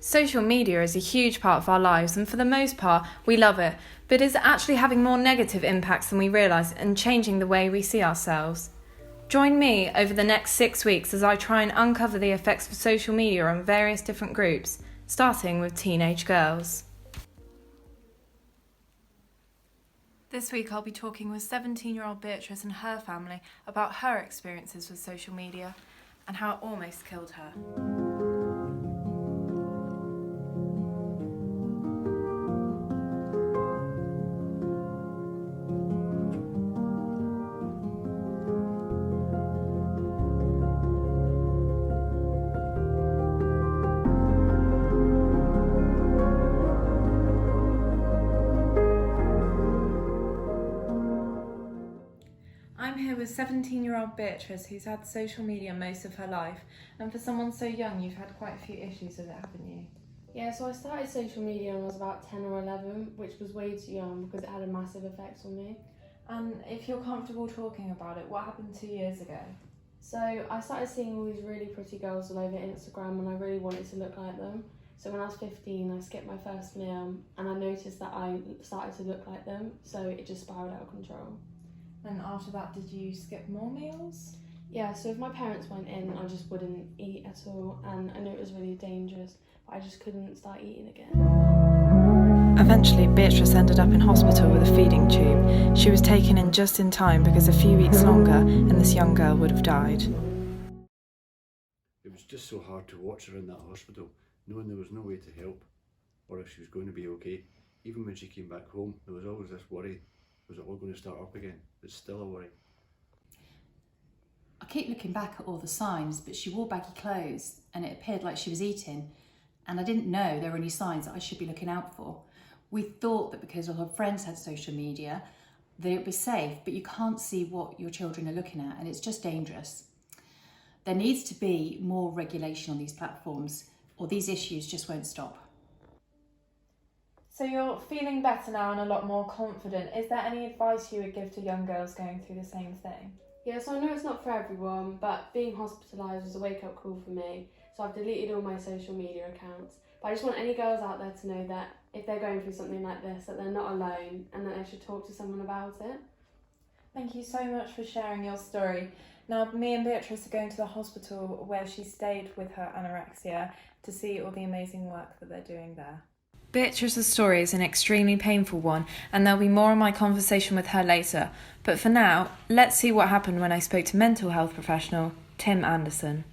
Social media is a huge part of our lives, and for the most part, we love it, but it's actually having more negative impacts than we realise and changing the way we see ourselves. Join me over the next 6 weeks as I try and uncover the effects of social media on various different groups, starting with teenage girls. This week I'll be talking with 17-year-old Beatrice and her family about her experiences with social media and how it almost killed her. I'm here with 17-year-old Beatrice, who's had social media most of her life, and for someone so young, you've had quite a few issues with it, haven't you? Yeah, so I started social media when I was about 10 or 11, which was way too young because it had a massive effect on me. And if you're comfortable talking about it, what happened 2 years ago? So I started seeing all these really pretty girls all over Instagram and I really wanted to look like them. So when I was 15, I skipped my first meal and I noticed that I started to look like them, so it just spiraled out of control. And after that, did you skip more meals? Yeah, so if my parents went in, I just wouldn't eat at all, and I knew it was really dangerous, but I just couldn't start eating again. Eventually, Beatrice ended up in hospital with a feeding tube. She was taken in just in time because a few weeks longer and this young girl would have died. It was just so hard to watch her in that hospital, knowing there was no way to help, or if she was going to be okay. Even when she came back home, there was always this worry. Was it all going to start up again? It's still a worry. I keep looking back at all the signs, but she wore baggy clothes and it appeared like she was eating, and I didn't know there were any signs that I should be looking out for. We thought that because all her friends had social media, that it would be safe, but you can't see what your children are looking at and it's just dangerous. There needs to be more regulation on these platforms or these issues just won't stop. So you're feeling better now and a lot more confident. Is there any advice you would give to young girls going through the same thing? Yeah, so I know it's not for everyone, but being hospitalised was a wake-up call for me, so I've deleted all my social media accounts. But I just want any girls out there to know that if they're going through something like this, that they're not alone and that they should talk to someone about it. Thank you so much for sharing your story. Now, me and Beatrice are going to the hospital where she stayed with her anorexia to see all the amazing work that they're doing there. Beatrice's story is an extremely painful one, and there'll be more on my conversation with her later. But for now, let's see what happened when I spoke to mental health professional Tim Anderson.